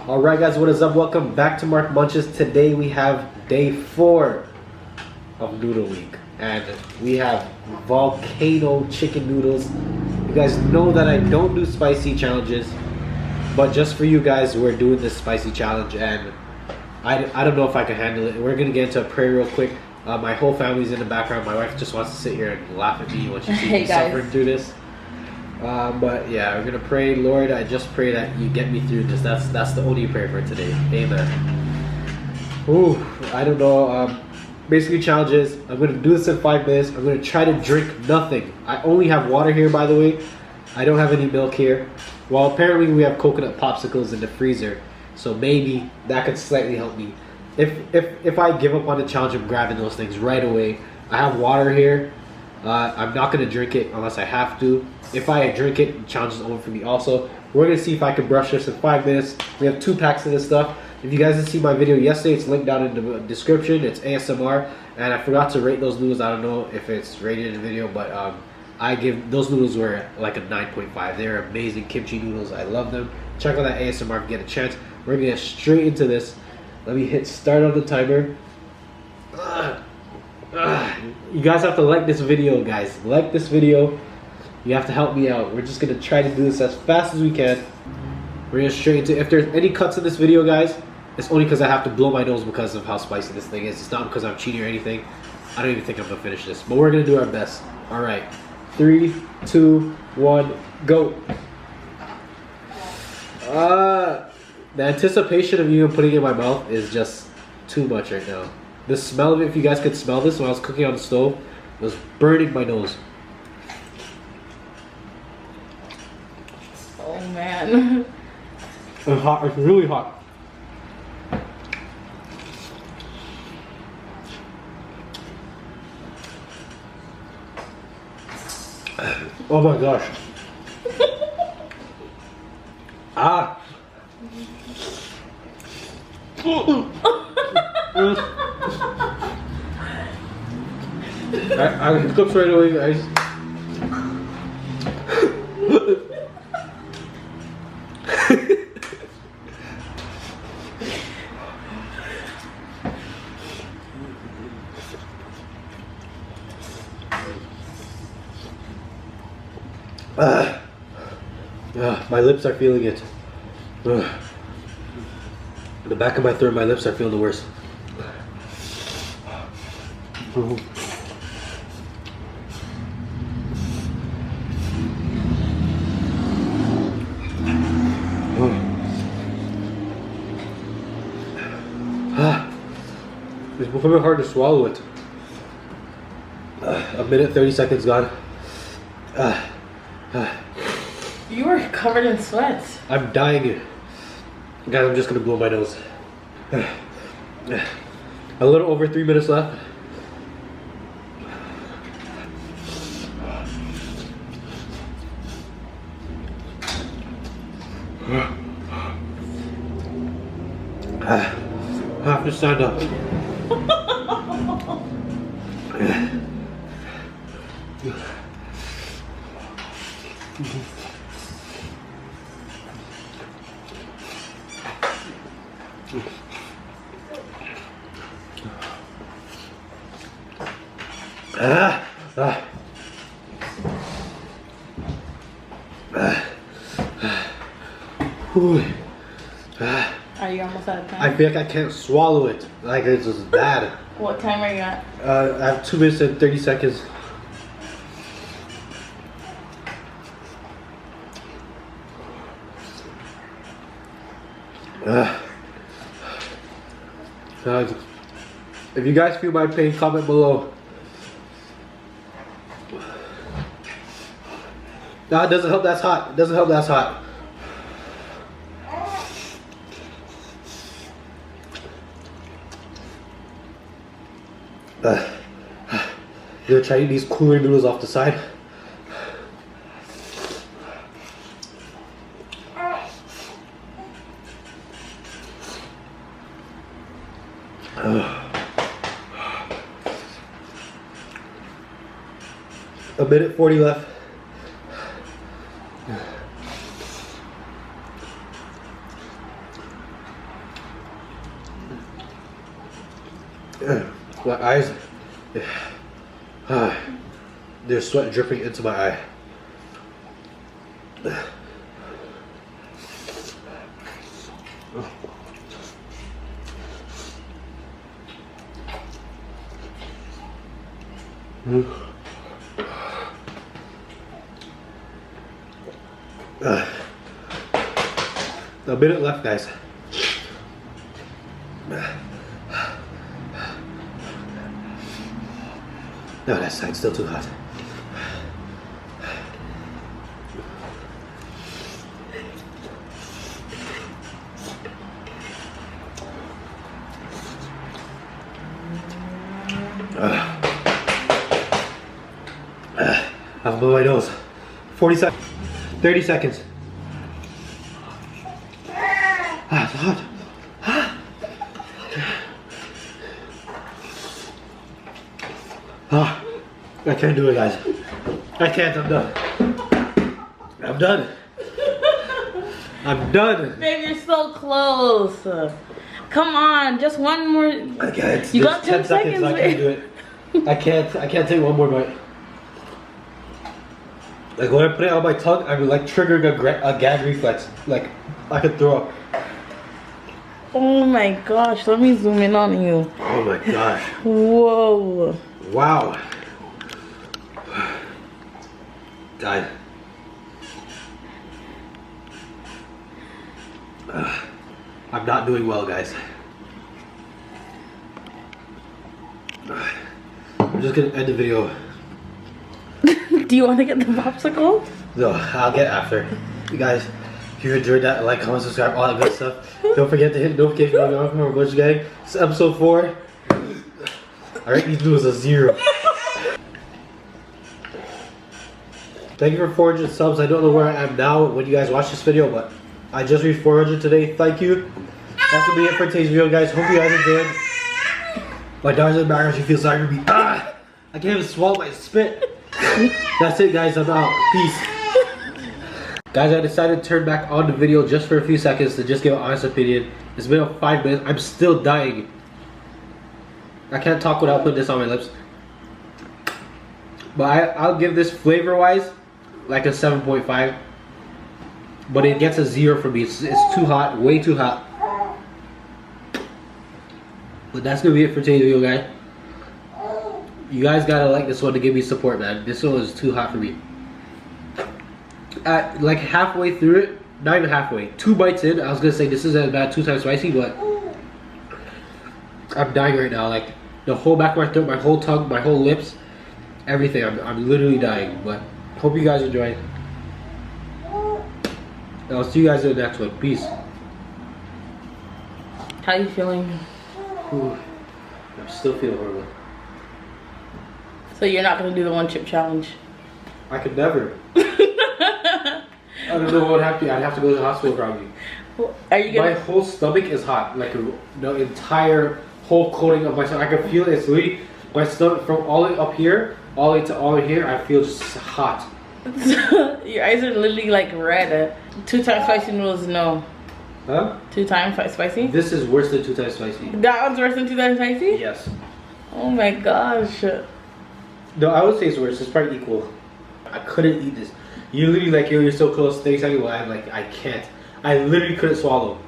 Alright guys, what is up? Welcome back to Mark Munches. Today we have day 4 of Noodle Week. And we have Volcano chicken noodles. You guys know that I don't do spicy challenges. But just for you guys, we're doing this spicy challenge. And I don't know if I can handle it. We're going to get into a prayer real quick. My whole family's in the background. My wife just wants to sit here and laugh at me when she sees me suffering through this. But yeah, we're gonna pray. Lord, I just pray that you get me through this. That's the only prayer for today. Amen. Ooh, I don't know. Basically, challenge is I'm gonna do this in 5 minutes. I'm gonna try to drink nothing. I only have water here, by the way. I don't have any milk here. Well, apparently we have coconut popsicles in the freezer, so maybe that could slightly help me. If I give up on the challenge, I'm grabbing those things right away. I have water here. I'm not gonna drink it unless I have to. If I drink it, the challenge is over for me also. We're gonna see if I can brush this in 5 minutes. We have 2 packs of this stuff. If you guys didn't see my video yesterday, it's linked down in the description. It's ASMR, and I forgot to rate those noodles. I don't know if it's rated in the video, but I give those noodles were like a 9.5. They're amazing kimchi noodles. I love them. Check out that ASMR if you get a chance. We're gonna get straight into this. Let me hit start on the timer. You guys have to like this video, guys. Like this video. You have to help me out. We're just gonna try to do this as fast as we can. We're gonna straight into. If there's any cuts in this video, guys, it's only because I have to blow my nose because of how spicy this thing is. It's not because I'm cheating or anything. I don't even think I'm gonna finish this, but we're gonna do our best. All right, 3, 2, 1, go. The anticipation of even putting it in my mouth is just too much right now. The smell of it, if you guys could smell this when I was cooking on the stove, it was burning my nose. Oh man. It's hot, it's really hot. Oh my gosh. Ah. I cooked right away, guys. My lips are feeling it. The back of my throat, my lips are feeling the worst. It's becoming hard to swallow it. A minute, 30 seconds gone. You were covered in sweat. I'm dying. Guys, I'm just gonna blow my nose. A little over 3 minutes left. I have to stand up. Are you almost out of time? I feel like I can't swallow it. Like it's just bad. What time are you at? I have 2 minutes and 30 seconds. If you guys feel my pain, comment below. No, it doesn't help that's hot. It doesn't help that's hot. I'm gonna try eating these cooler noodles off the side. A minute 40 left. My eyes, there's sweat dripping into my eye. A minute left, guys. No, that side's still too hot. I'm blowing my nose. 40 seconds. 30 seconds. It's hot. I can't do it, guys. I can't. I'm done. I'm done. I'm done. Babe, you're so close. Come on, just one more. I can't. You got 10 seconds. I can't do it. I can't take one more bite. Like when I put it on my tongue, I'm like triggering a gag reflex. Like I could throw up. Oh my gosh, let me zoom in on you. Oh my gosh. Whoa. Wow. Died. I'm not doing well, guys. I'm just gonna end the video. Do you want to get the popsicle? No, I'll get after. You guys, if you enjoyed that, like, comment, subscribe, all that good stuff. Don't forget to hit the notification bell for our Munch Gang. It's episode 4. Alright, these noodles a 0. Thank you for 400 subs. I don't know where I am now when you guys watch this video, but I just reached 400 today. Thank you. That's gonna be it for today's video, guys. Hope you guys enjoyed. My daughter's embarrassed. She feels sorry for me. I can't even swallow my spit. That's it, guys. I'm out. Peace. Guys, I decided to turn back on the video just for a few seconds to just give an honest opinion. It's been about 5 minutes. I'm still dying. I can't talk without putting this on my lips. But I'll give this flavor-wise like a 7.5. But it gets a 0 for me. It's too hot. Way too hot. But that's going to be it for today's video, guys. You guys gotta like this one to give me support, man. This one was too hot for me. Like halfway through it, not even halfway, 2 bites in, I was gonna say this isn't as bad 2 times spicy, but I'm dying right now. Like the whole back of my throat, my whole tongue, my whole lips, everything. I'm literally dying. But hope you guys enjoyed. I'll see you guys in the next one. Peace. How you feeling? Ooh, I'm still feeling horrible. So you're not gonna do the 1 chip challenge? I could never. I don't know what would happen. I'd have to go to the hospital probably. Are you gonna? My whole stomach is hot. Like the entire whole coating of my stomach. I can feel it. It's literally my stomach from all the way up here, all the way to all the way here. I feel just hot. Your eyes are literally like red. 2 times spicy noodles, no. Huh? 2 times spicy? This is worse than 2 times spicy. That one's worse than 2 times spicy? Yes. Oh my gosh. No, I would say it's worse. It's probably equal. I couldn't eat this. You literally like, yo, you're so close. 30 seconds. Well, I'm like, I can't. I literally couldn't swallow.